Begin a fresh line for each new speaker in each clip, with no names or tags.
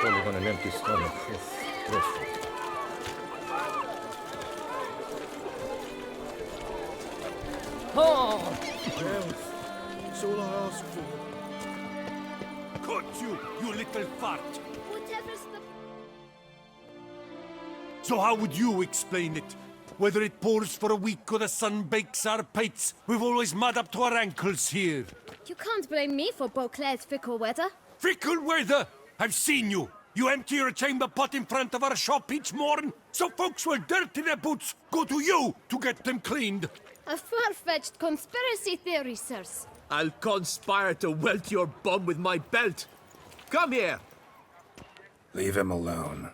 falling on an empty stomach is stressful.
Oh!
That's all I ask for.
Cut you little fart!
Whatever's the...
So how would you explain it? Whether it pours for a week or the sun bakes our pates, we've always mud up to our ankles here.
You can't blame me for Beauclair's fickle weather.
Fickle weather! I've seen you! You empty your chamber pot in front of our shop each morn, so folks will dirty their boots, go to you to get them cleaned.
A far-fetched conspiracy theory, sirs.
I'll conspire to welt your bum with my belt. Come here.
Leave him alone.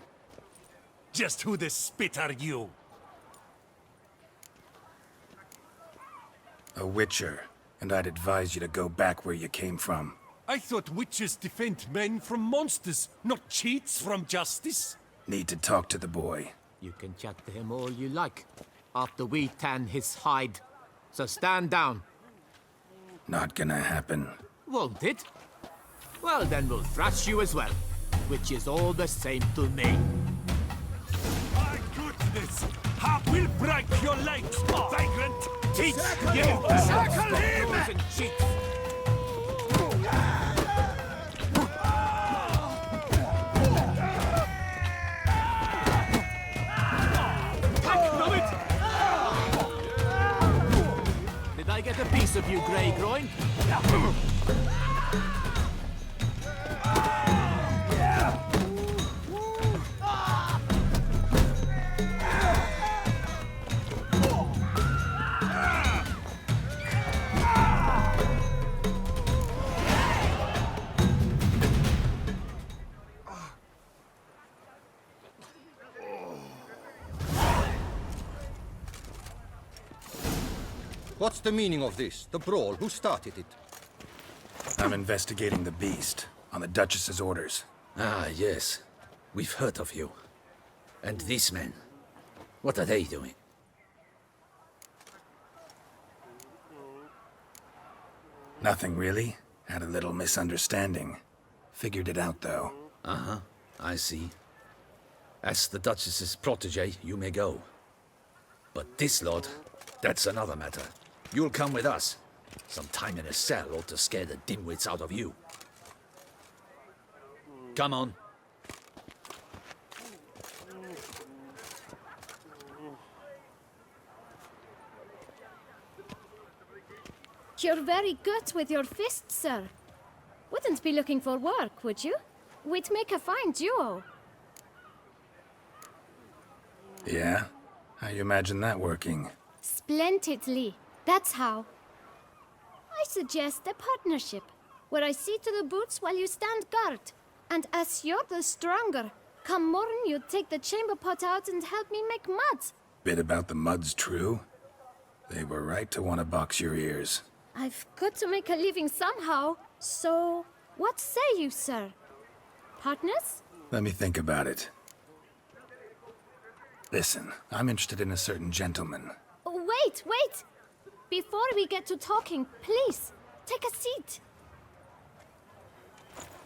Just who the spit are you?
A witcher, and I'd advise you to go back where you came from.
I thought witches defend men from monsters, not cheats from justice.
Need to talk to the boy.
You can chat to him all you like, after we tan his hide. So stand down.
Not gonna happen.
Won't it? Well, then we'll thrash you as well, which is all the same to me.
My goodness! I will break your legs, vagrant! Teach you!
Circle him! And cheats. Did I get a piece of you, Grey Groin?
What's the meaning of this? The brawl? Who started it?
I'm investigating the beast, on the Duchess's orders.
Ah, yes. We've heard of you. And these men, what are they doing?
Nothing really. Had a little misunderstanding. Figured it out, though.
Uh-huh, I see. As the Duchess's protege, you may go. But this lot, that's another matter. You'll come with us. Some time in a cell ought to scare the dimwits out of you. Come on.
You're very good with your fists, sir. Wouldn't be looking for work, would you? We'd make a fine duo.
Yeah? How you imagine that working?
Splendidly. That's how. I suggest a partnership, where I see to the boots while you stand guard. And as you're the stronger, come morn you take the chamber pot out and help me make mud.
Bit about the mud's true? They were right to want to box your ears.
I've got to make a living somehow, so what say you, sir? Partners?
Let me think about it. Listen, I'm interested in a certain gentleman.
Wait, wait! Before we get to talking, please, take a seat.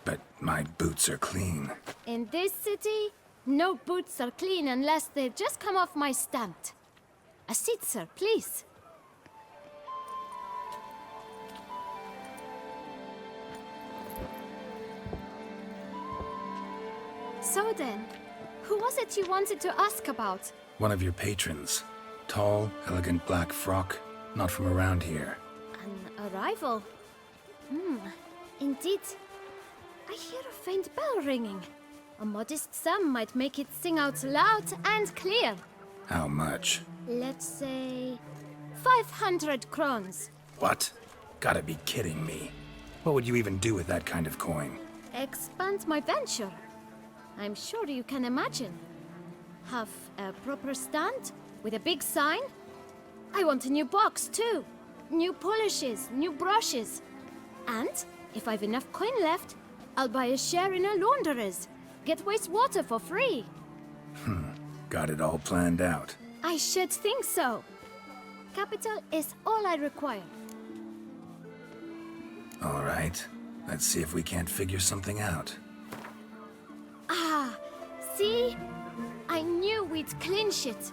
But my boots are clean.
In this city, no boots are clean unless they just come off my stand. A seat, sir, please. So then, who was it you wanted to ask about?
One of your patrons. Tall, elegant black frock. Not from around here.
An arrival? Indeed. I hear a faint bell ringing. A modest sum might make it sing out loud and clear.
How much?
Let's say 500 crowns.
What? Gotta be kidding me. What would you even do with that kind of coin?
Expand my venture. I'm sure you can imagine. Have a proper stand with a big sign. I want a new box too. New polishes, new brushes. And if I've enough coin left, I'll buy a share in a launderer's. Get wastewater for free.
Got it all planned out.
I should think so. Capital is all I require.
All right. Let's see if we can't figure something out.
See? I knew we'd clinch it.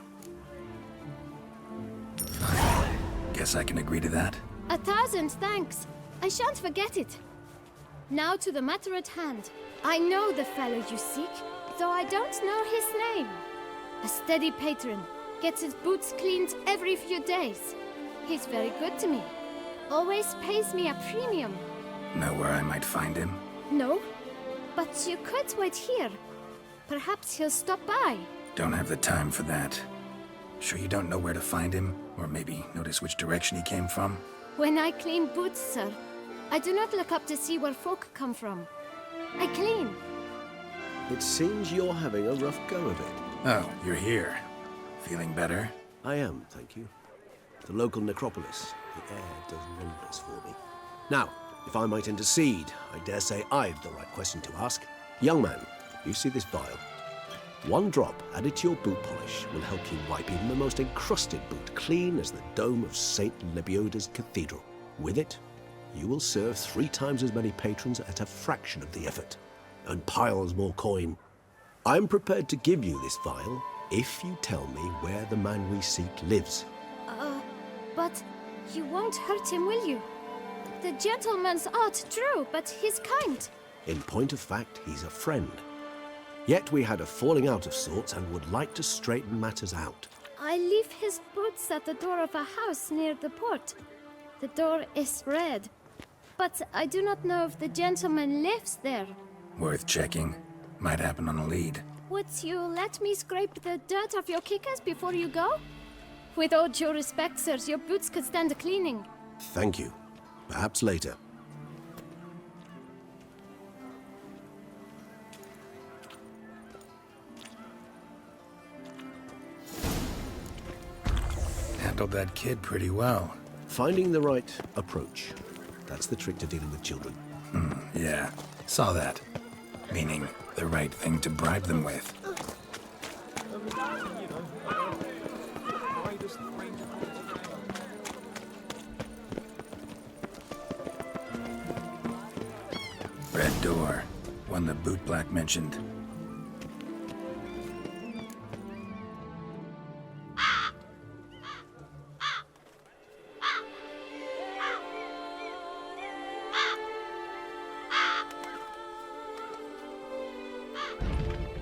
Guess I can agree to that.
1,000 thanks. I shan't forget it. Now to the matter at hand. I know the fellow you seek, though I don't know his name. A steady patron, gets his boots cleaned every few days. He's very good to me. Always pays me a premium.
Know where I might find him?
No, but you could wait here. Perhaps he'll stop by.
Don't have the time for that. Sure you don't know where to find him? Or maybe notice which direction he came from?
When I clean boots, sir, I do not look up to see where folk come from. I clean.
It seems you're having a rough go of it.
Oh, you're here. Feeling better?
I am, thank you. The local necropolis. The air does wonders for me. Now, if I might intercede, I dare say I've the right question to ask. Young man, you see this vial? One drop added to your boot polish will help you wipe even the most encrusted boot clean as the dome of St. Lebioda's cathedral. With it, you will serve 3 times as many patrons at a fraction of the effort, and piles more coin. I'm prepared to give you this vial if you tell me where the man we seek lives.
But you won't hurt him, will you? The gentleman's odd, true, but he's kind.
In point of fact, he's a friend. Yet we had a falling out of sorts and would like to straighten matters out.
I leave his boots at the door of a house near the port. The door is red, but I do not know if the gentleman lives there.
Worth checking. Might happen on a lead.
Would you let me scrape the dirt off your kickers before you go? With all due respect, sirs, your boots could stand a cleaning.
Thank you. Perhaps later.
Handled that kid pretty well.
Finding the right approach. That's the trick to dealing with children.
Yeah, saw that. Meaning, the right thing to bribe them with. Red door. One the boot black mentioned.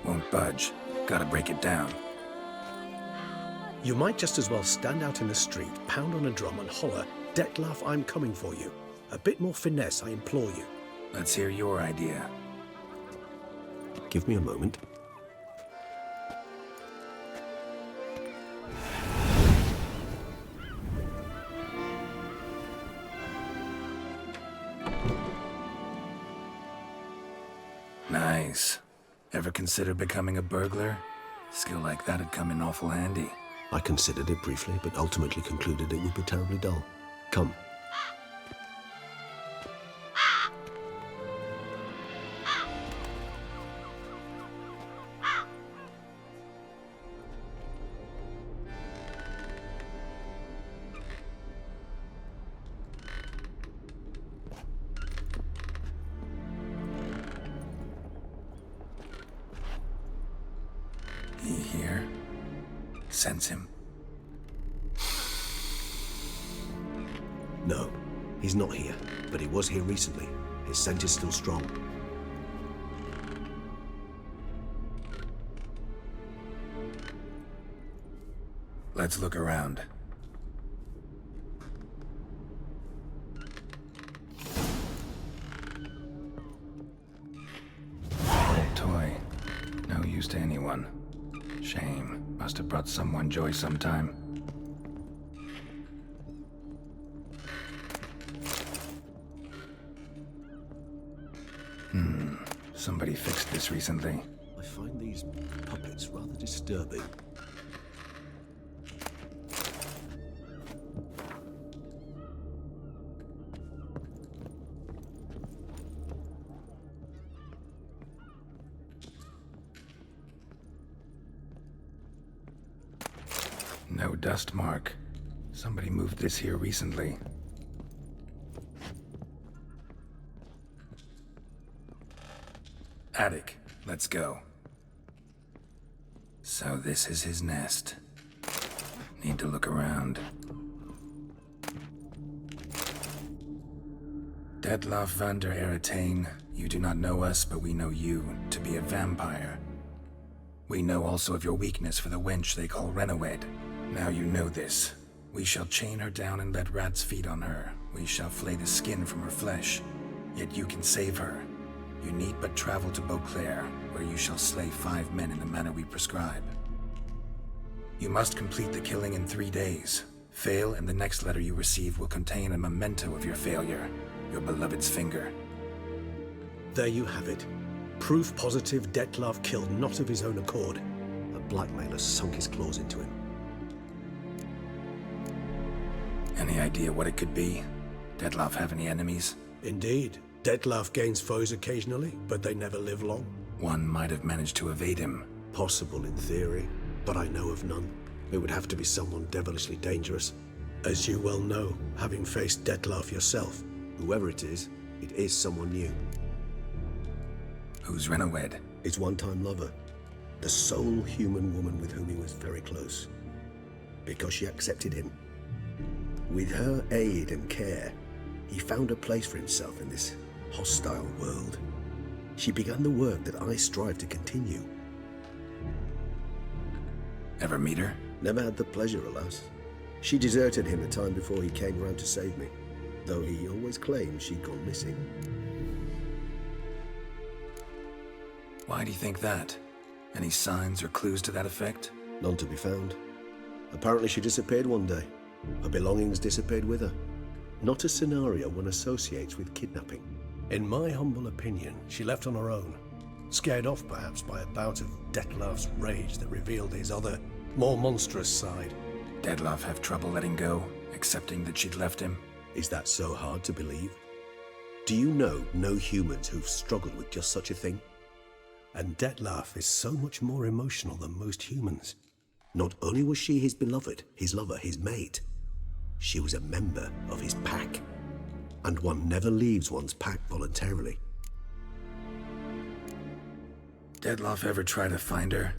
Won't budge. Gotta break it down.
You might just as well stand out in the street, pound on a drum and holler, "Detlef, I'm coming for you." A bit more finesse, I implore you.
Let's hear your idea.
Give me a moment.
Nice. Ever consider becoming a burglar? Skill like that'd come in awful handy.
I considered it briefly, but ultimately concluded it would be terribly dull. Come.
He here? Sense him.
No, he's not here, but he was here recently. His scent is still strong.
Let's look around. Old toy. No use to anyone. Shame. Must have brought someone joy sometime. Somebody fixed this recently.
I find these puppets rather disturbing.
No dust mark. Somebody moved this here recently. Attic. Let's go. So this is his nest. Need to look around. Detloff van der Eretain, you do not know us, but we know you to be a vampire. We know also of your weakness for the wench they call Renowed. Now you know this. We shall chain her down and let rats feed on her. We shall flay the skin from her flesh. Yet you can save her. You need but travel to Beauclair, where you shall slay 5 men in the manner we prescribe. You must complete the killing in 3 days. Fail, and the next letter you receive will contain a memento of your failure. Your beloved's finger.
There you have it. Proof positive Detlaff killed not of his own accord.
The blackmailer sunk his claws into him.
Any idea what it could be? Detloff have any enemies?
Indeed. Detlaff gains foes occasionally, but they never live long.
One might have managed to evade him.
Possible in theory, but I know of none. It would have to be someone devilishly dangerous. As you well know, having faced Detlaff yourself.
Whoever it is someone new.
Who's Renowed?
His one-time lover. The sole human woman with whom he was very close. Because she accepted him. With her aid and care, he found a place for himself in this hostile world. She began the work that I strive to continue.
Ever meet her?
Never had the pleasure, alas. She deserted him a time before he came round to save me, though he always claimed she'd gone missing.
Why do you think that? Any signs or clues to that effect?
None to be found. Apparently she disappeared one day. Her belongings disappeared with her. Not a scenario one associates with kidnapping.
In my humble opinion, she left on her own. Scared off perhaps by a bout of Detlaff's rage that revealed his other, more monstrous side.
Detloff have trouble letting go, accepting that she'd left him?
Is that so hard to believe? Do you know no humans who've struggled with just such a thing?
And Detlaff is so much more emotional than most humans.
Not only was she his beloved, his lover, his mate, she was a member of his pack. And one never leaves one's pack voluntarily.
Detloff ever try to find her?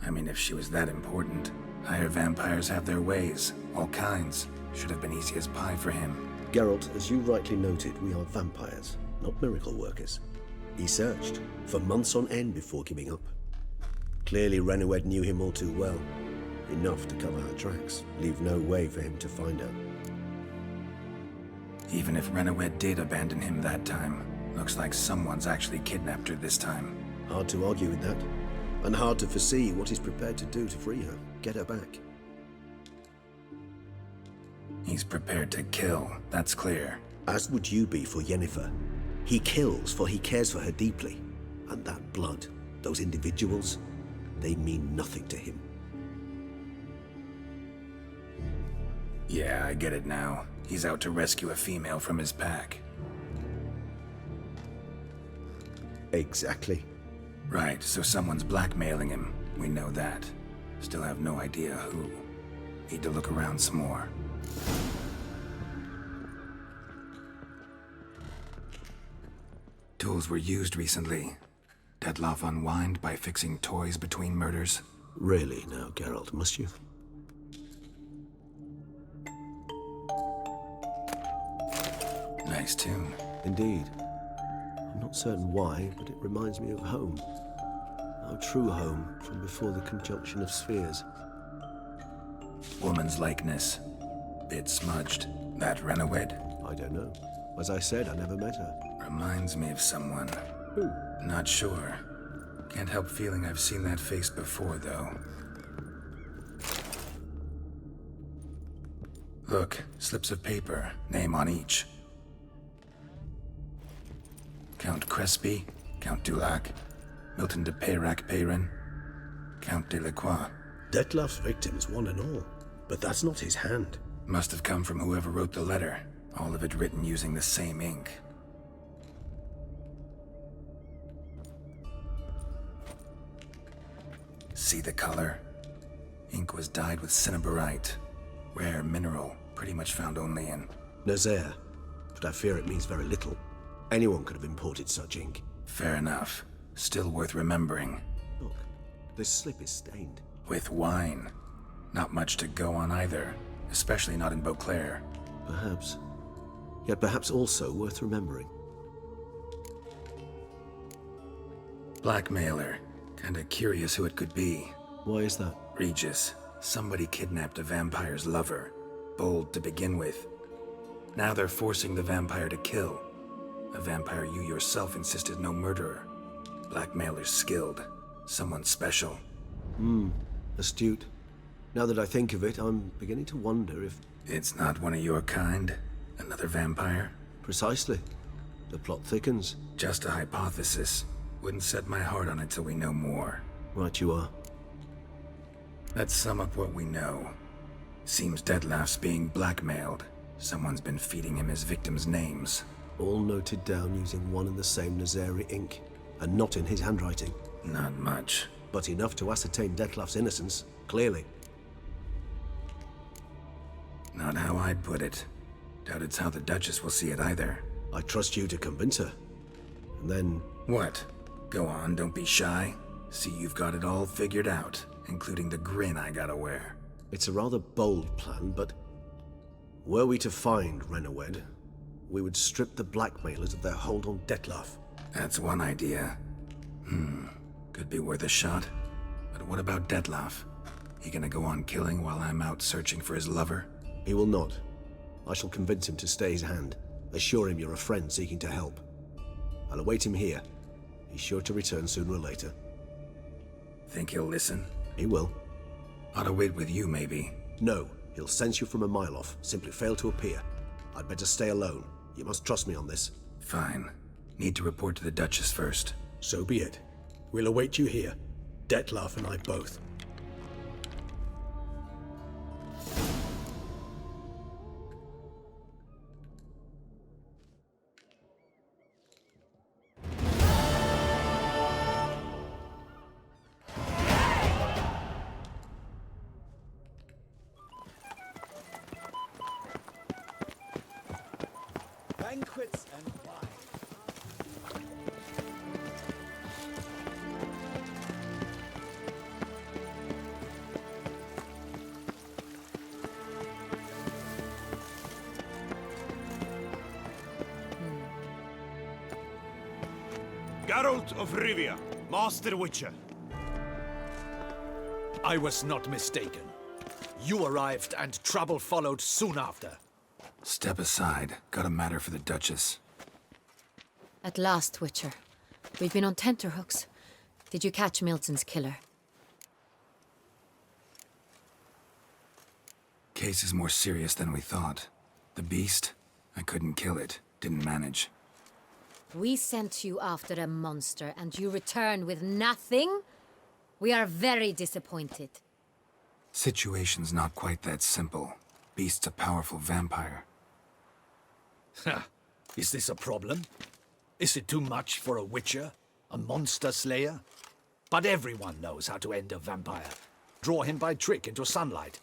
I mean, if she was that important. Higher vampires have their ways, all kinds. Should have been easy as pie for him.
Geralt, as you rightly noted, we are vampires, not miracle workers. He searched for months on end before giving up. Clearly Renowed knew him all too well. Enough to cover her tracks, leave no way for him to find her.
Even if Renowed did abandon him that time, looks like someone's actually kidnapped her this time.
Hard to argue with that, and hard to foresee what he's prepared to do to free her, get her back.
He's prepared to kill, that's clear.
As would you be for Yennefer. He kills for he cares for her deeply. And that blood, those individuals, they mean nothing to him.
Yeah, I get it now. He's out to rescue a female from his pack.
Exactly.
Right, so someone's blackmailing him. We know that. Still have no idea who. Need to look around some more. Tools were used recently. Detloff unwind by fixing toys between murders.
Really now, Geralt, must you?
Nice tune.
Indeed. I'm not certain why, but it reminds me of home. Our true home from before the conjunction of spheres.
Woman's likeness. Bit smudged. That Renowed?
I don't know. As I said, I never met her.
Reminds me of someone.
Who?
Not sure. Can't help feeling I've seen that face before, though. Look, slips of paper, name on each. Count Crespi, Count Dulac, Milton de Peyrac-Peyrin, Count de Lacroix.
Detlaff's victims, one and all. But that's not his hand.
Must have come from whoever wrote the letter. All of it written using the same ink. See the color? Ink was dyed with cinnabarite. Rare mineral, pretty much found only in...
Nazaire. But I fear it means very little. Anyone could have imported such ink.
Fair enough. Still worth remembering.
Look, This slip is stained.
With wine. Not much to go on either, especially not in Beauclair.
Perhaps. Yet perhaps also worth remembering.
Blackmailer. Kinda curious who it could be.
Why is that?
Regis. Somebody kidnapped a vampire's lover. Bold to begin with. Now they're forcing the vampire to kill. A vampire you yourself insisted no murderer. Blackmailer's skilled. Someone special.
Astute. Now that I think of it, I'm beginning to wonder if...
It's not one of your kind? Another vampire?
Precisely. The plot thickens.
Just a hypothesis. Wouldn't set my heart on it till we know more.
Right you are.
Let's sum up what we know. Seems Detlef's being blackmailed. Someone's been feeding him his victims' names.
All noted down using one and the same Nazari ink, and not in his handwriting.
Not much.
But enough to ascertain Detlef's innocence, clearly.
Not how I'd put it. Doubt it's how the Duchess will see it either.
I trust you to convince her. And then...
What? Go on, don't be shy. See you've got it all figured out, including the grin I gotta wear.
It's a rather bold plan, but... Were we to find Renowed, we would strip the blackmailers of their hold on Detlef.
That's one idea. Could be worth a shot. But what about Detlef? He gonna go on killing while I'm out searching for his lover?
He will not. I shall convince him to stay his hand. Assure him you're a friend seeking to help. I'll await him here. He's sure to return sooner or later.
Think he'll listen?
He will.
Ought to wait with you, maybe.
No, he'll sense you from a mile off. Simply fail to appear. I'd better stay alone. You must trust me on this.
Fine. Need to report to the Duchess first.
So be it. We'll await you here. Detlef and I both.
Banquets and wine.
Geralt of Rivia, Master Witcher.
I was not mistaken. You arrived and trouble followed soon after.
Step aside. Got a matter for the Duchess.
At last, Witcher. We've been on tenterhooks. Did you catch Milton's killer?
Case is more serious than we thought. The beast? I couldn't kill it. Didn't manage.
We sent you after a monster, and you returned with nothing? We are very disappointed.
Situation's not quite that simple. Beast's a powerful vampire.
Is this a problem? Is it too much for a witcher? A monster slayer? But everyone knows how to end a vampire. Draw him by trick into sunlight.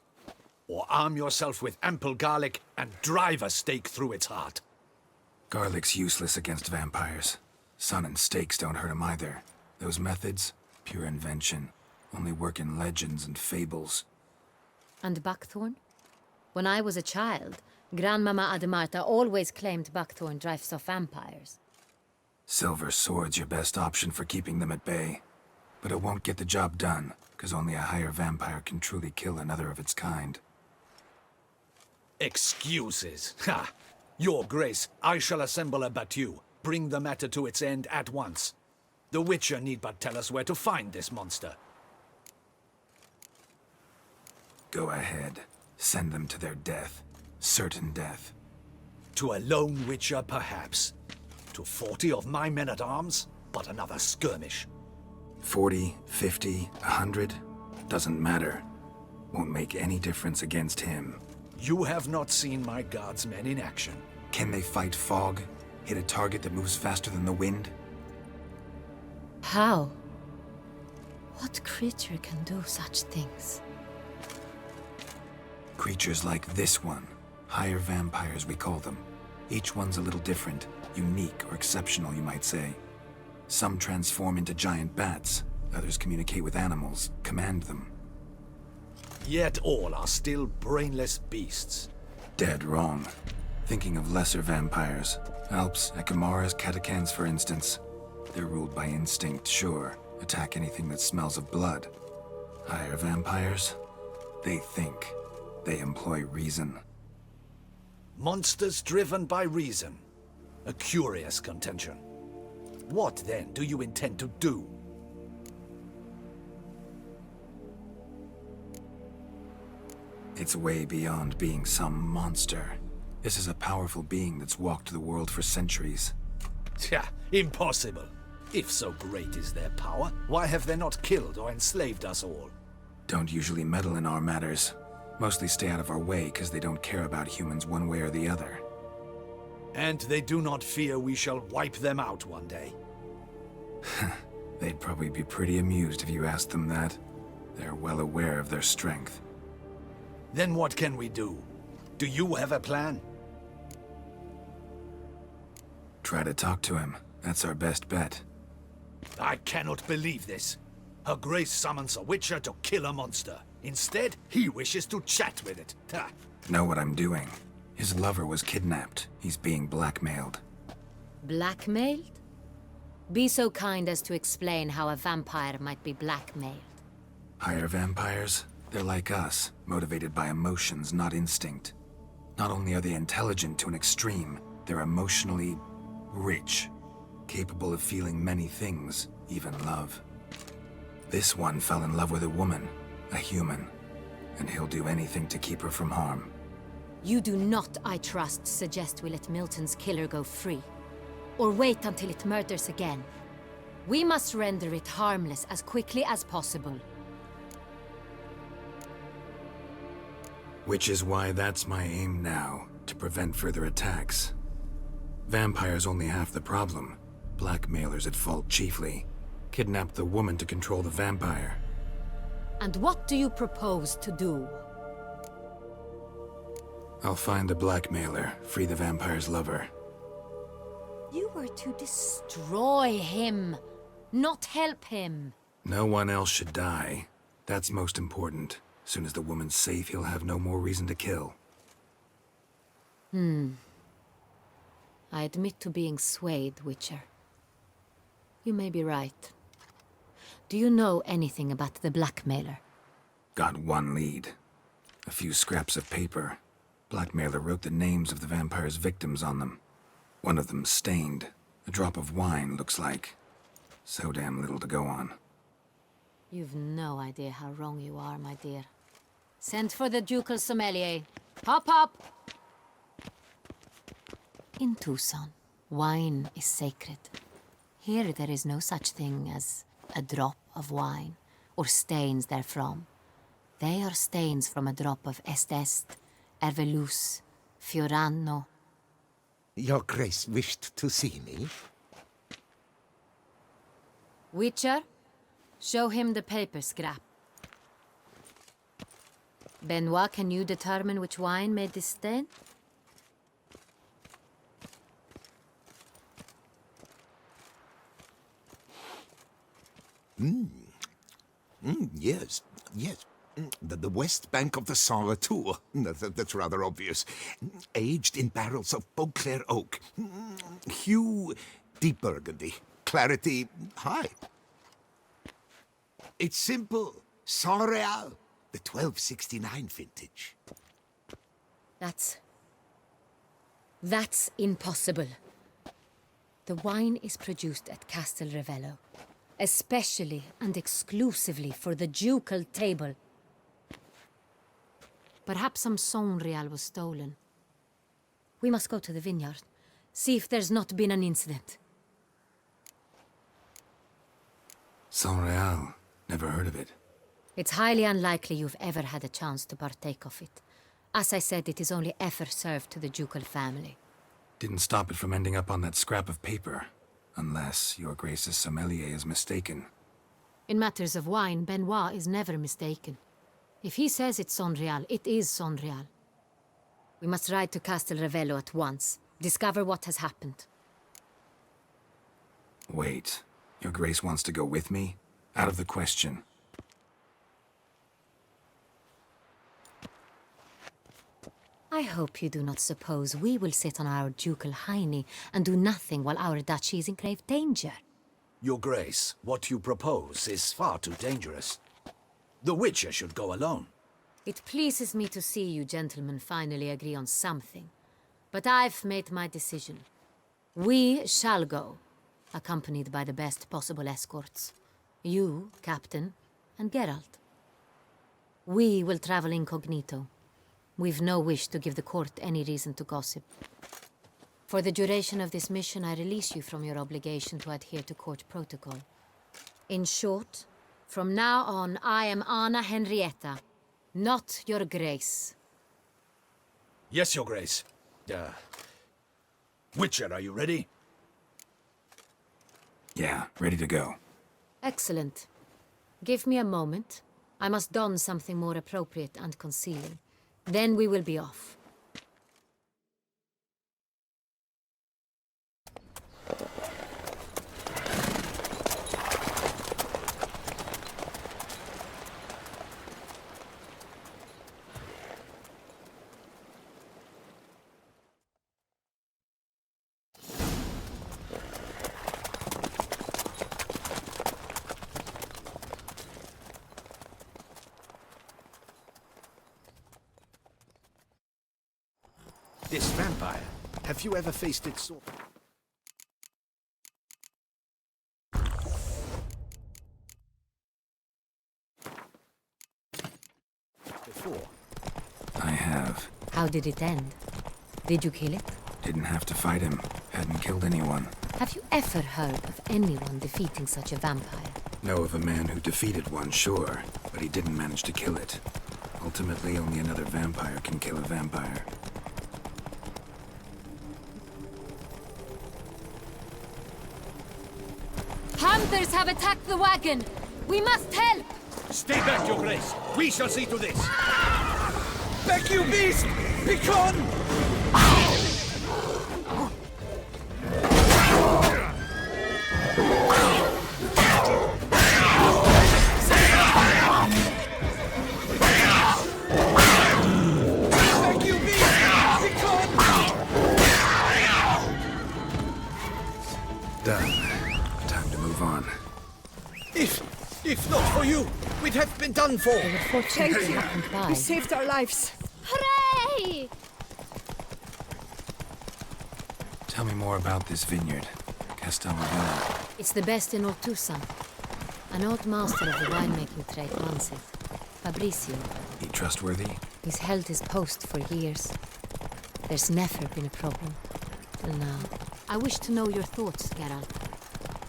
Or arm yourself with ample garlic and drive a stake through its heart.
Garlic's useless against vampires. Sun and stakes don't hurt him either. Those methods, pure invention. Only work in legends and fables.
And buckthorn? When I was a child, Grandmama Ademarta always claimed buckthorn drives off vampires.
Silver sword's your best option for keeping them at bay. But it won't get the job done, because only a higher vampire can truly kill another of its kind.
Excuses. Ha! Your Grace, I shall assemble a battue. Bring the matter to its end at once. The Witcher need but tell us where to find this monster.
Go ahead. Send them to their death. Certain death.
To a lone Witcher, perhaps. To 40 of my men-at-arms, but another skirmish.
40, 50, 100? Doesn't matter. Won't make any difference against him.
You have not seen my guardsmen in action.
Can they fight fog? Hit a target that moves faster than the wind?
How? What creature can do such things?
Creatures like this one. Higher vampires, we call them. Each one's a little different. Unique or exceptional, you might say. Some transform into giant bats. Others communicate with animals, command them.
Yet all are still brainless beasts.
Dead wrong. Thinking of lesser vampires. Alps, Ekamaras, Catacans, for instance. They're ruled by instinct, sure. Attack anything that smells of blood. Higher vampires? They think. They employ reason.
Monsters driven by reason. A curious contention. What, then, do you intend to do?
It's way beyond being some monster. This is a powerful being that's walked the world for centuries.
Tja, impossible. If so great is their power, why have they not killed or enslaved us all?
Don't usually meddle in our matters. Mostly stay out of our way because they don't care about humans one way or the other.
And they do not fear we shall wipe them out one day.
They'd probably be pretty amused if you asked them that. They're well aware of their strength.
Then what can we do? Do you have a plan?
Try to talk to him. That's our best bet.
I cannot believe this. Her Grace summons a witcher to kill a monster. Instead, he wishes to chat with it. Ha.
Know what I'm doing. His lover was kidnapped. He's being blackmailed.
Blackmailed? Be so kind as to explain how a vampire might be blackmailed.
Higher vampires? They're like us, motivated by emotions, not instinct. Not only are they intelligent to an extreme, they're emotionally rich. Capable of feeling many things, even love. This one fell in love with a woman, a human, and he'll do anything to keep her from harm.
You do not, I trust, suggest we let Milton's killer go free. Or wait until it murders again. We must render it harmless as quickly as possible.
Which is why that's my aim now, to prevent further attacks. Vampires only half the problem. Blackmailers at fault chiefly. Kidnapped the woman to control the vampire.
And what do you propose to do?
I'll find the blackmailer, free the vampire's lover.
You were to destroy him, not help him.
No one else should die. That's most important. Soon as the woman's safe, he'll have no more reason to kill.
I admit to being swayed, Witcher. You may be right. Do you know anything about the blackmailer?
Got one lead. A few scraps of paper. Blackmailer wrote the names of the vampire's victims on them. One of them stained. A drop of wine, looks like. So damn little to go on.
You've no idea how wrong you are, my dear. Send for the ducal sommelier. Hop, hop! In Tucson, wine is sacred. Here there is no such thing as a drop of wine, or stains therefrom. They are stains from a drop of Est, Ervelus, Fiorano.
Your Grace wished to see me?
Witcher, show him the paper scrap. Benoit, can you determine which wine made this stain?
Yes, yes. The west bank of the Sarre too. That's rather obvious. Aged in barrels of Beauclair oak. Hue, deep burgundy. Clarity, high. It's simple. Saint-Réal, the 1269 vintage.
That's impossible. The wine is produced at Castel Ravello, especially and exclusively for the ducal table. Perhaps some Saint-Réal was stolen. We must go to the vineyard, see if there's not been an incident.
Saint-Réal. Never heard of it.
It's highly unlikely you've ever had a chance to partake of it. As I said, it is only ever served to the ducal family.
Didn't stop it from ending up on that scrap of paper. Unless your Grace's sommelier is mistaken.
In matters of wine, Benoit is never mistaken. If he says it's Saint-Réal, it is Saint-Réal. We must ride to Castel Ravello at once. Discover what has happened.
Wait. Your Grace wants to go with me? Out of the question.
I hope you do not suppose we will sit on our ducal hiney and do nothing while our duchy is in grave danger.
Your Grace, what you propose is far too dangerous. The Witcher should go alone.
It pleases me to see you gentlemen finally agree on something. But I've made my decision. We shall go, accompanied by the best possible escorts. You, Captain, and Geralt. We will travel incognito. We've no wish to give the court any reason to gossip. For the duration of this mission, I release you from your obligation to adhere to court protocol. In short, from now on, I am Anna Henrietta, not your Grace.
Yes, Your Grace. Witcher, are you ready?
Yeah, ready to go.
Excellent. Give me a moment. I must don something more appropriate and concealing. Then we will be off.
This vampire, have you ever faced its sword? Before?
I have.
How did it end? Did you kill it?
Didn't have to fight him. Hadn't killed anyone.
Have you ever heard of anyone defeating such a vampire?
Know of a man who defeated one, sure, but he didn't manage to kill it. Ultimately, only another vampire can kill a vampire.
Hunters have attacked the wagon! We must help!
Stay back, Your Grace. We shall see to this.
Back, you beast! Begone! Back, you beast! Begone!
Done. Time to move on.
If not for you, we'd have been done for.
Thank you.
You saved our lives.
Hooray!
Tell me more about this vineyard. Castelravella.
It's the best in Octa. An old master of the winemaking trade runs it. Fabrizio.
He trustworthy?
He's held his post for years. There's never been a problem. Till now. I wish to know your thoughts, Geralt.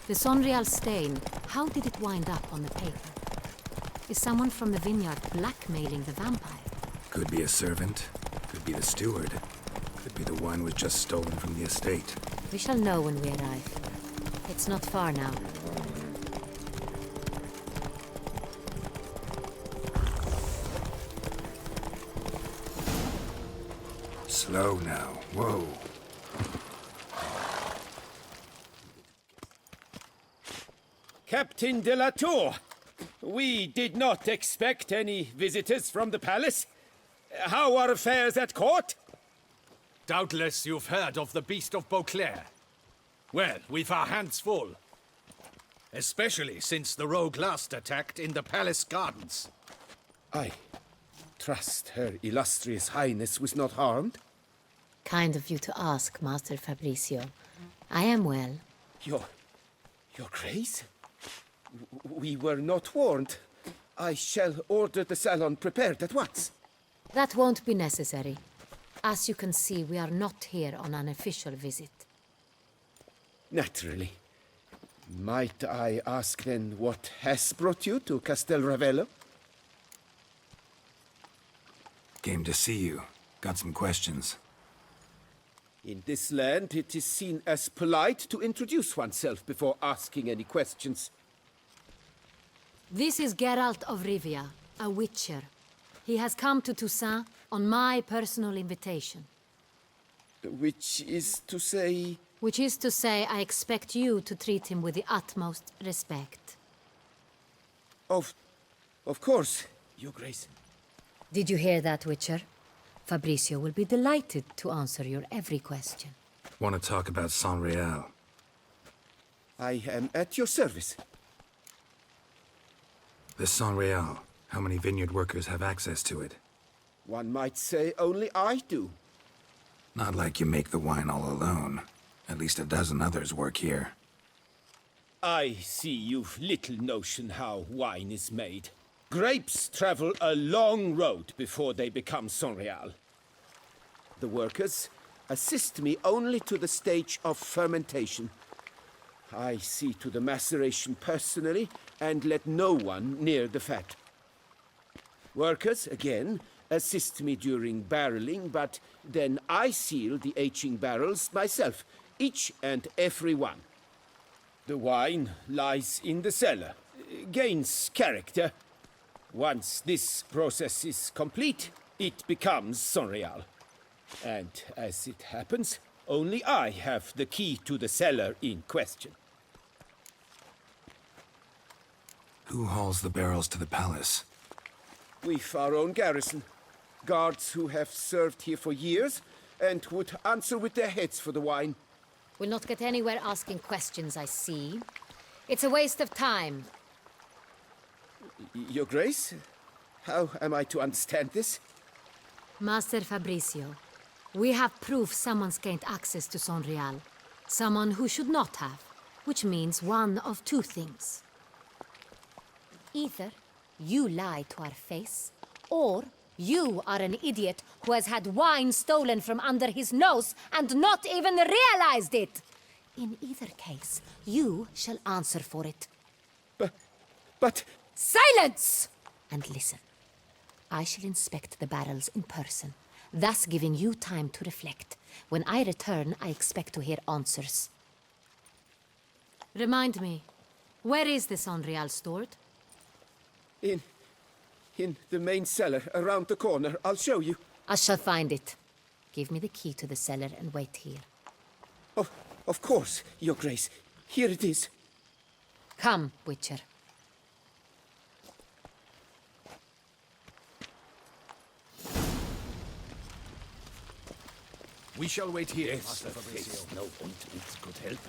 The Sonreal stain, how did it wind up on the paper? Is someone from the vineyard blackmailing the vampire?
Could be a servant. Could be the steward. Could be the wine was just stolen from the estate.
We shall know when we arrive. It's not far now.
Slow now. Whoa.
Captain de la Tour, we did not expect any visitors from the palace. How are affairs at court?
Doubtless you've heard of the Beast of Beauclair. Well, we've our hands full. Especially since the rogue last attacked in the palace gardens.
I trust Her Illustrious Highness was not harmed.
Kind of you to ask, Master Fabrizio. I am well.
Your Grace? We were not warned. I shall order the salon prepared at once.
That won't be necessary. As you can see, we are not here on an official visit.
Naturally. Might I ask then what has brought you to Castelravella?
Came to see you. Got some questions.
In this land, it is seen as polite to introduce oneself before asking any questions.
This is Geralt of Rivia, a witcher. He has come to Toussaint on my personal invitation.
Which is to say...
Which is to say, I expect you to treat him with the utmost respect.
Of course, Your Grace.
Did you hear that, Witcher? Fabricio will be delighted to answer your every question.
Want to talk about San Real?
I am at your service.
The San Real. How many vineyard workers have access to it?
One might say only I do.
Not like you make the wine all alone. At least a dozen others work here.
I see you've little notion how wine is made. Grapes travel a long road before they become Sonreal.
The workers assist me only to the stage of fermentation. I see to the maceration personally and let no one near the fat. Workers, again, assist me during barreling, but then I seal the aging barrels myself, each and every one.
The wine lies in the cellar, gains character. Once this process is complete, it becomes Sonreal. And as it happens, only I have the key to the cellar in question.
Who hauls the barrels to the palace?
We've our own garrison. Guards who have served here for years and would answer with their heads for the wine.
We'll not get anywhere asking questions, I see. It's a waste of time.
Your Grace? How am I to understand this?
Master Fabricio, we have proof someone's gained access to Sonreal. Someone who should not have, which means one of two things. Either you lie to our face, or you are an idiot who has had wine stolen from under his nose and not even realized it. In either case, you shall answer for it.
But...
Silence! And listen. I shall inspect the barrels in person, thus giving you time to reflect. When I return, I expect to hear answers. Remind me, where is the Sonreal stored?
In the main cellar, around the corner. I'll show you.
I shall find it. Give me the key to the cellar and wait here.
Oh, of course, Your Grace. Here it is.
Come, Witcher.
We shall wait here,
Yes,
Master Fabricio.
no ointment could help.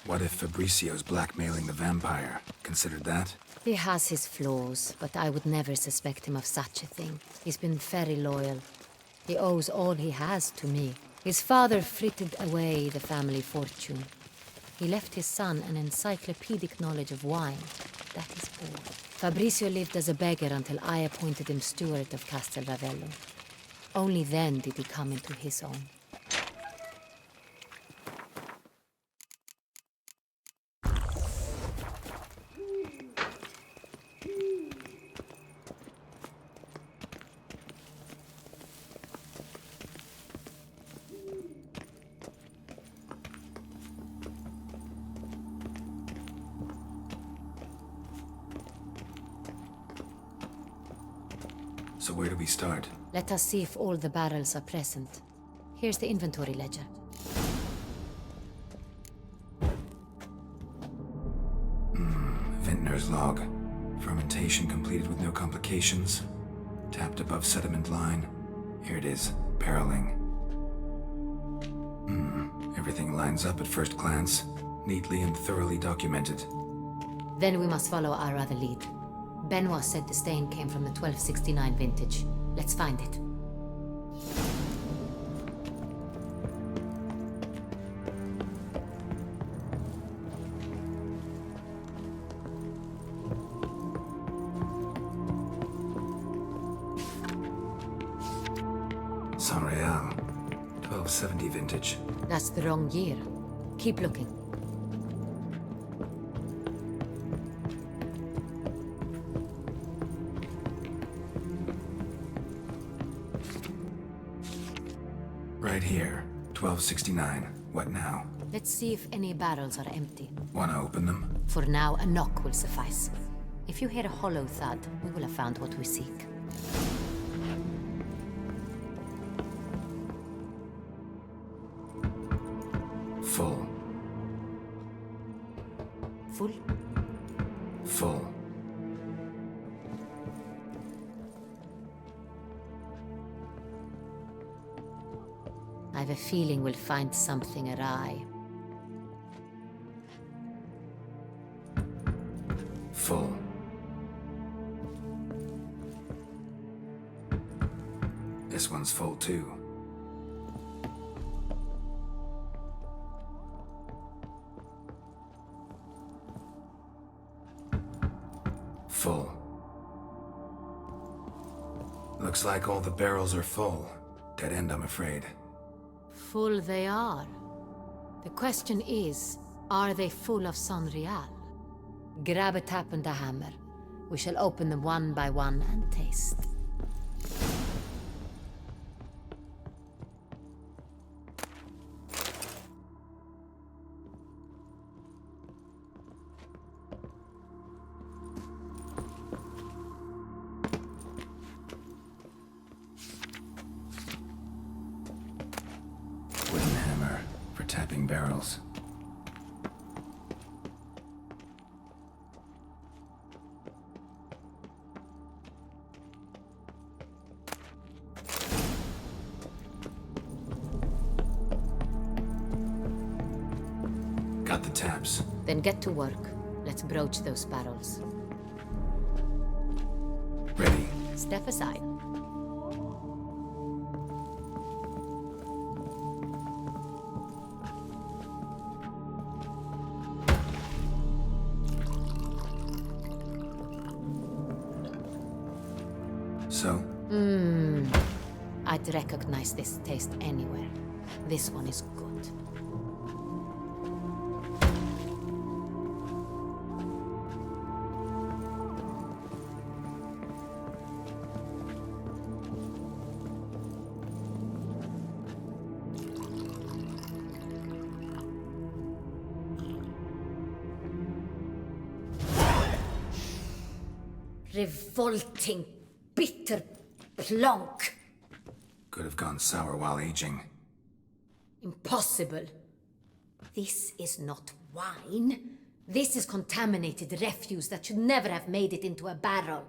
What if Fabricio's blackmailing the vampire? Considered that?
He has his flaws, but I would never suspect him of such a thing. He's been very loyal. He owes all he has to me. His father frittered away the family fortune. He left his son an encyclopedic knowledge of wine. That is all. Fabricio lived as a beggar until I appointed him steward of Castel Ravello. Only then did he come into his own.
So where do we start?
Let us see if all the barrels are present. Here's the inventory ledger.
Vintner's log. Fermentation completed with no complications. Tapped above sediment line. Here it is. Barreling. Everything lines up at first glance. Neatly and thoroughly documented.
Then we must follow our other lead. Benoit said the stain came from the 1269 vintage. Let's find it.
San Real. 1270 vintage.
That's the wrong year. Keep looking.
Right here. 1269. What now?
Let's see if any barrels are empty.
Wanna open them?
For now, a knock will suffice. If you hear a hollow thud, we will have found what we seek.
Full.
Full?
Full.
a feeling we'll find something awry.
Full. This one's full too. Full. Looks like all the barrels are full. Dead end, I'm afraid.
Full they are. The question is, are they full of Sonreal? Grab a tap and a hammer. We shall open them one by one and taste.
Wooden hammer for tapping barrels. Got the taps.
Then get to work. Let's broach those barrels.
Ready.
Step aside.
So?
I'd recognize this taste anywhere. This one is good. Revolting, bitter plonk.
Could have gone sour while aging.
Impossible. This is not wine. This is contaminated refuse that should never have made it into a barrel.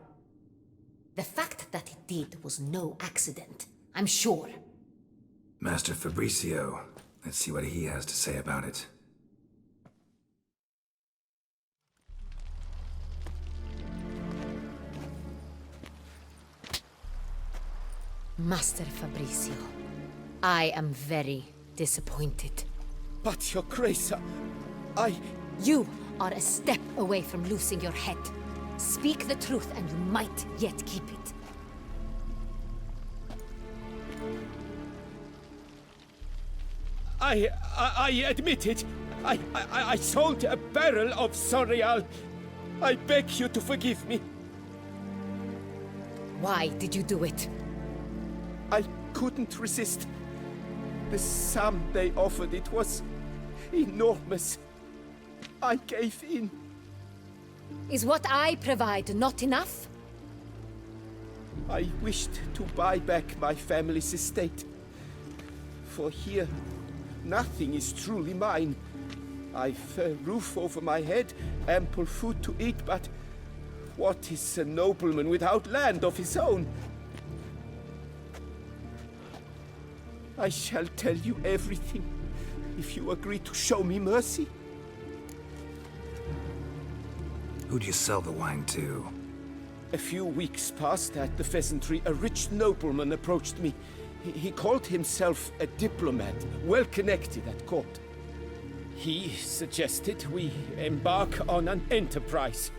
The fact that it did was no accident, I'm sure.
Master Fabricio. Let's see what he has to say about it.
Master Fabricio, I am very disappointed.
But, Your Grace, I...
You are a step away from losing your head. Speak the truth and you might yet keep it.
I admit it. I sold a barrel of Sonreal. I beg you to forgive me.
Why did you do it?
I couldn't resist. The sum they offered, it was enormous. I gave in.
Is what I provide not enough?
I wished to buy back my family's estate. For here, nothing is truly mine. I've a roof over my head, ample food to eat, but what is a nobleman without land of his own? I shall tell you everything, if you agree to show me mercy.
Who'd you sell the wine to?
A few weeks past at the pheasantry, a rich nobleman approached me. He called himself a diplomat, well connected at court. He suggested we embark on an enterprise.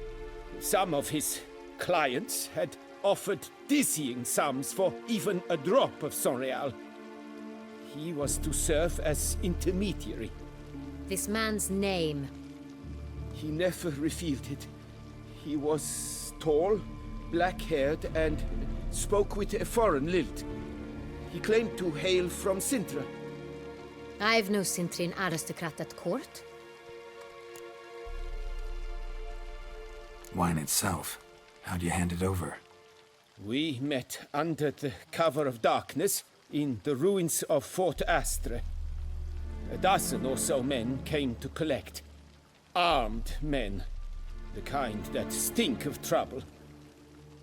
Some of his clients had offered dizzying sums for even a drop of Sonreal. He was to serve as intermediary.
This man's name?
He never revealed it. He was tall, black-haired, and spoke with a foreign lilt. He claimed to hail from Sintra.
I've no Sintrian aristocrat at court.
Wine itself. How'd you hand it over?
We met under the cover of darkness in the ruins of Fort Astre. A dozen or so men came to collect. Armed men. The kind that stink of trouble.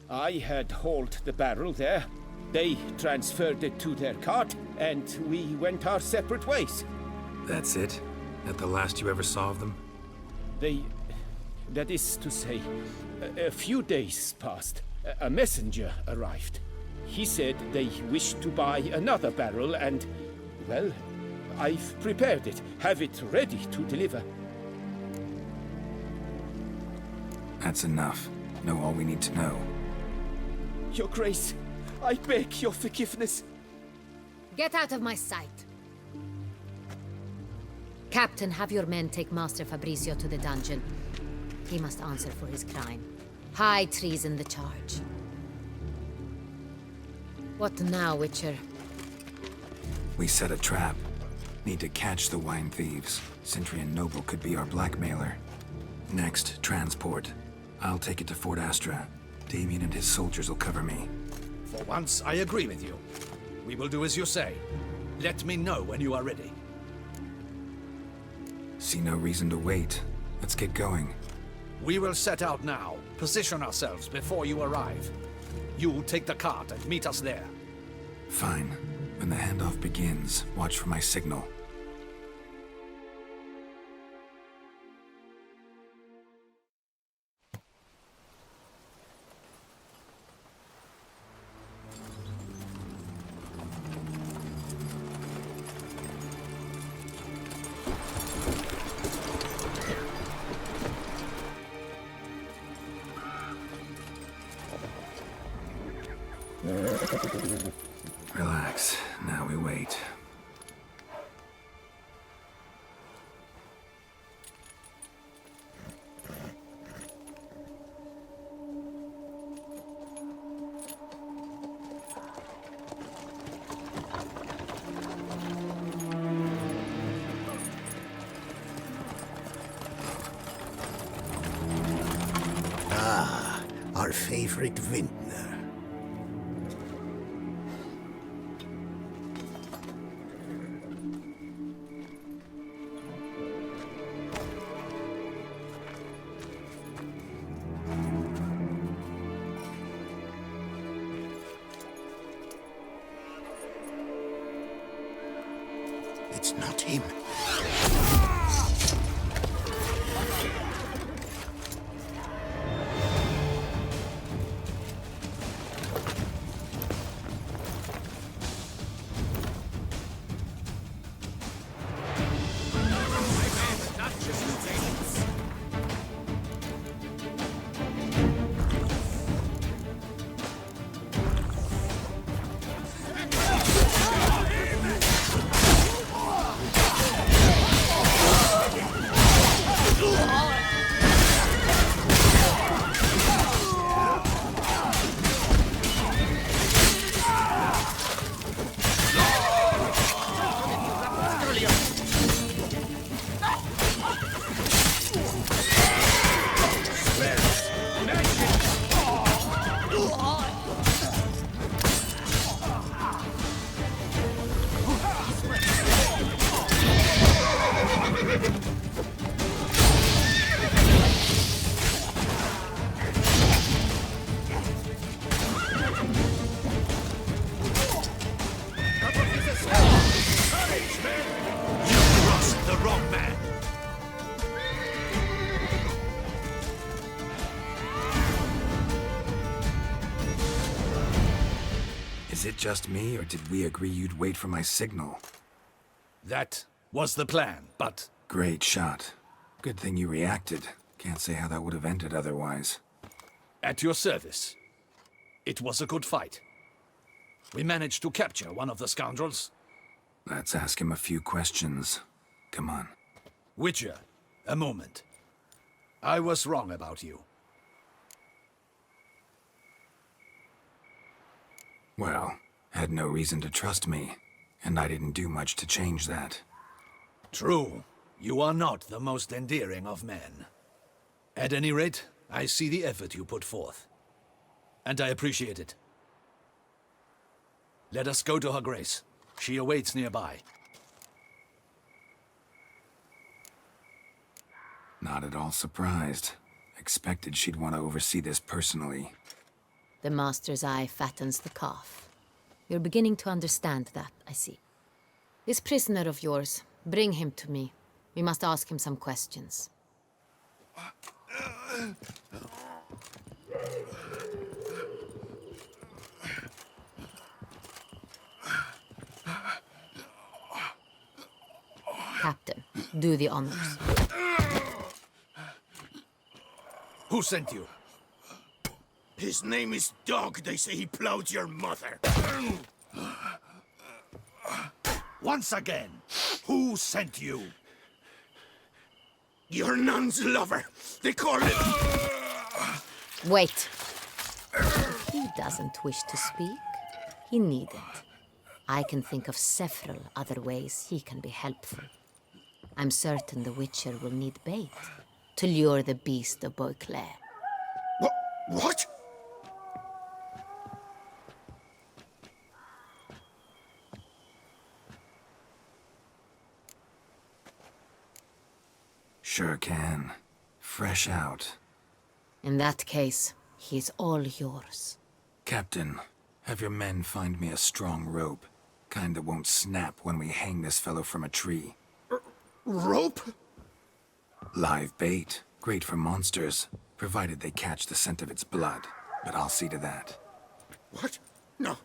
I had hauled the barrel there, They transferred it to their cart, and we went our separate ways.
That's it? That the last you ever saw of them?
That is to say, a few days passed. A messenger arrived. He said they wished to buy another barrel and, well, I've prepared it. Have it ready to deliver.
That's enough. Know all we need to know.
Your Grace, I beg your forgiveness.
Get out of my sight. Captain, have your men take Master Fabrizio to the dungeon. He must answer for his crime. High treason the charge. What now, Witcher?
We set a trap. Need to catch the wine thieves. Sentry and Noble could be our blackmailer. Next, transport. I'll take it to Fort Astra. Damien and his soldiers will cover me.
For once, I agree with you. We will do as you say. Let me know when you are ready.
See no reason to wait. Let's get going.
We will set out now. Position ourselves before you arrive. You take the cart and meet us there.
Fine. When the handoff begins, watch for my signal. Relax. Now we wait.
Ah, our favorite vintner. It's not him.
Is it just me, or did we agree you'd wait for my signal?
That was the plan, but...
Great shot. Good thing you reacted. Can't say how that would have ended otherwise.
At your service. It was a good fight. We managed to capture one of the scoundrels.
Let's ask him a few questions. Come on.
Witcher, a moment. I was wrong about you.
Well, had no reason to trust me, and I didn't do much to change that.
True. You are not the most endearing of men. At any rate, I see the effort you put forth. And I appreciate it. Let us go to her grace. She awaits nearby.
Not at all surprised. Expected she'd want to oversee this personally.
The master's eye fattens the calf. You're beginning to understand that, I see. This prisoner of yours, bring him to me. We must ask him some questions. Captain, do the honors.
Who sent you?
His name is Dog. They say he plowed your mother.
Once again, who sent you?
Your nun's lover. They call him...
Wait. If he doesn't wish to speak, he needn't. I can think of several other ways he can be helpful. I'm certain the Witcher will need bait to lure the beast of Beauclair.
What?
Sure can. Fresh out.
In that case, he's all yours.
Captain, have your men find me a strong rope. Kind that won't snap when we hang this fellow from a tree.
Rope?
Live bait. Great for monsters, provided they catch the scent of its blood. But I'll see to that.
What? No.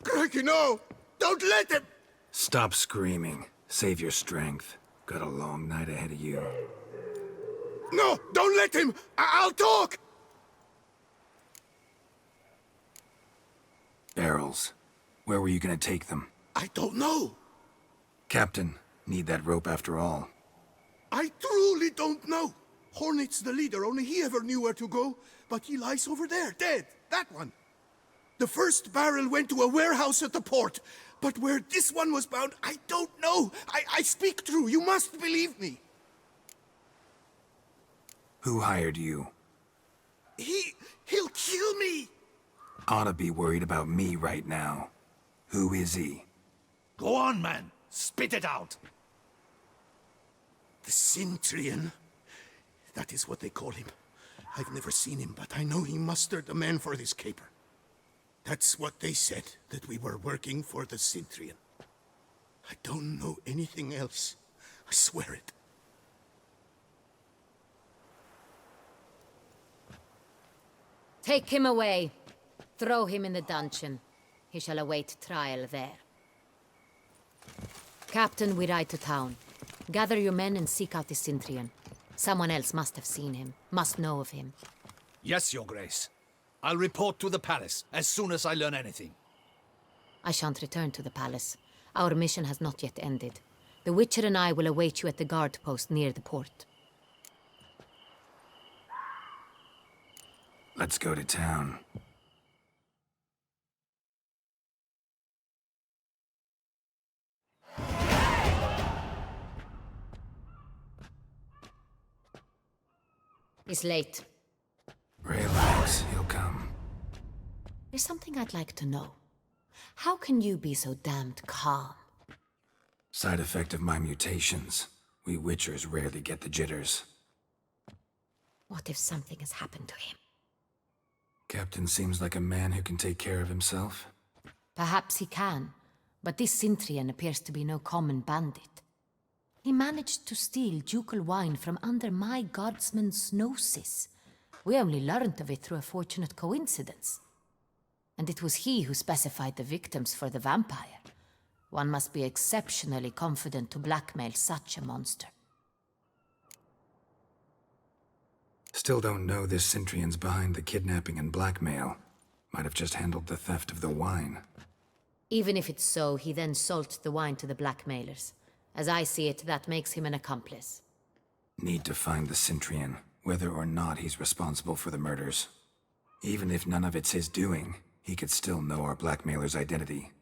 Crikey, no! Don't let him!
Stop screaming. Save your strength. Got a long night ahead of you.
No! Don't let him! I'll talk!
Barrels. Where were you gonna take them?
I don't know.
Captain, need that rope after all.
I truly don't know. Hornet's the leader, only he ever knew where to go. But he lies over there, dead. That one. The first barrel went to a warehouse at the port. But where this one was bound, I don't know. I speak true. You must believe me.
Who hired you?
He'll kill me.
Oughta be worried about me right now. Who is he?
Go on, man. Spit it out.
The Cintrian. That is what they call him. I've never seen him, but I know he mustered the men for this caper. That's what they said, that we were working for the Cintrian. I don't know anything else. I swear it.
Take him away. Throw him in the dungeon. He shall await trial there. Captain, we ride to town. Gather your men and seek out the Cintrian. Someone else must have seen him, must know of him.
Yes, Your Grace. I'll report to the palace as soon as I learn anything.
I shan't return to the palace. Our mission has not yet ended. The Witcher and I will await you at the guard post near the port.
Let's go to town.
He's late.
Relax, he'll come.
There's something I'd like to know. How can you be so damned calm?
Side effect of my mutations. We Witchers rarely get the jitters.
What if something has happened to him?
Captain seems like a man who can take care of himself.
Perhaps he can, but this Cintrian appears to be no common bandit. He managed to steal ducal wine from under my guardsman's noses. We only learned of it through a fortunate coincidence. And it was he who specified the victims for the vampire. One must be exceptionally confident to blackmail such a monster.
Still don't know this Cintrian's behind the kidnapping and blackmail. Might have just handled the theft of the wine.
Even if it's so, he then sold the wine to the blackmailers. As I see it, that makes him an accomplice.
Need to find the Cintrian, whether or not he's responsible for the murders. Even if none of it's his doing, he could still know our blackmailer's identity.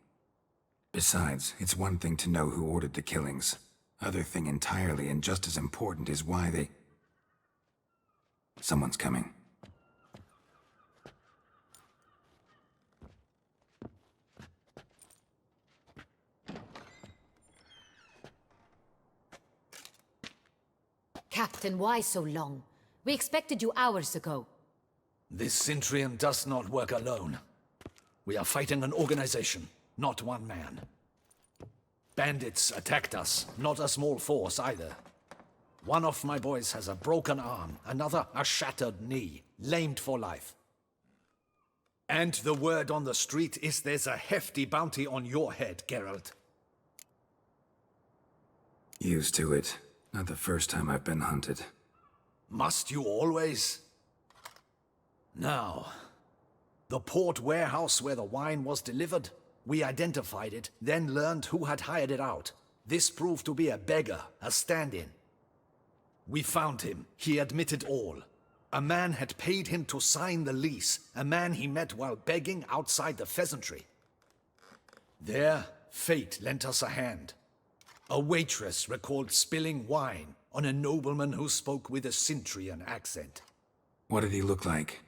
Besides, it's one thing to know who ordered the killings. Other thing entirely, and just as important, is why they... Someone's coming.
Captain, why so long? We expected you hours ago.
This Cintrian does not work alone. We are fighting an organization.
not one man. Bandits attacked us, not a small force either. One of my boys has a broken arm, another a shattered knee, lamed for life. And the word on the street is there's a hefty bounty on your head, Geralt.
Used to it. Not the first time I've been hunted.
Must you always? Now, the port warehouse where the wine was delivered, we identified it, then learned who had hired it out. This proved to be a beggar, a stand-in. We found him. He admitted all. A man had paid him to sign the lease, a man he met while begging outside the pheasantry. There, fate lent us a hand. A waitress recalled spilling wine on a nobleman who spoke with a Cintrian accent.
What did he look like?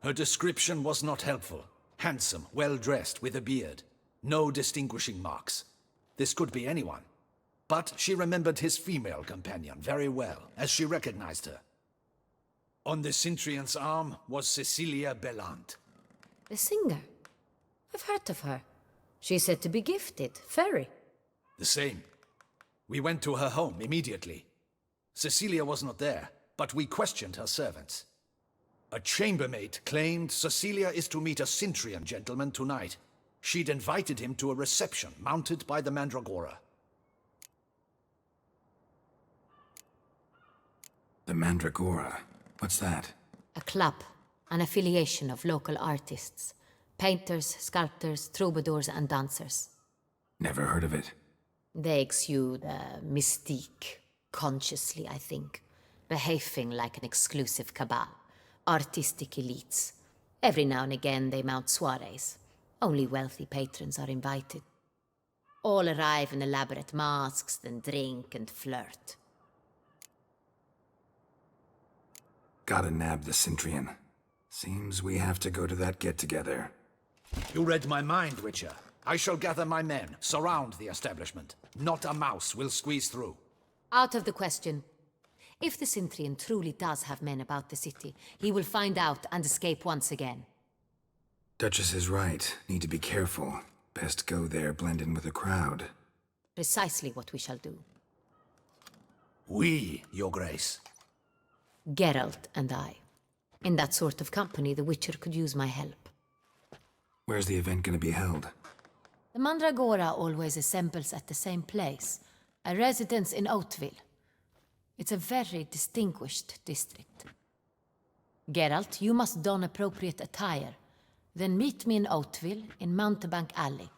Her description was not helpful. Handsome, well-dressed, with a beard. No distinguishing marks. This could be anyone. But she remembered his female companion very well, as she recognized her. On the Cintrian's arm was Cecilia Bellant.
The singer? I've heard of her. She's said to be gifted, fairy.
The same. We went to her home immediately. Cecilia was not there, but we questioned her servants. A chambermaid claimed Cecilia is to meet a Cintrian gentleman tonight. She'd invited him to a reception mounted by the Mandragora.
The Mandragora? What's that?
A club, an affiliation of local artists. Painters, sculptors, troubadours and dancers.
Never heard of it.
They exude a mystique, consciously, I think. Behaving like an exclusive cabal. Artistic elites. Every now and again they mount soirees. Only wealthy patrons are invited. All arrive in elaborate masks, then drink and flirt.
Gotta nab the Cintrian. Seems we have to go to that get-together.
You read my mind, Witcher. I shall gather my men, surround the establishment. Not a mouse will squeeze through.
Out of the question. If the Cintrian truly does have men about the city, he will find out and escape once again.
Duchess is right. Need to be careful. Best go there, blend in with the crowd.
Precisely what we shall do.
We, Your Grace.
Geralt and I. In that sort of company, the Witcher could use my help.
Where's the event gonna be held?
The Mandragora always assembles at the same place, a residence in Oatville. It's a very distinguished district. Geralt, you must don appropriate attire. Then meet me in Oatville, in Mountebank Alley.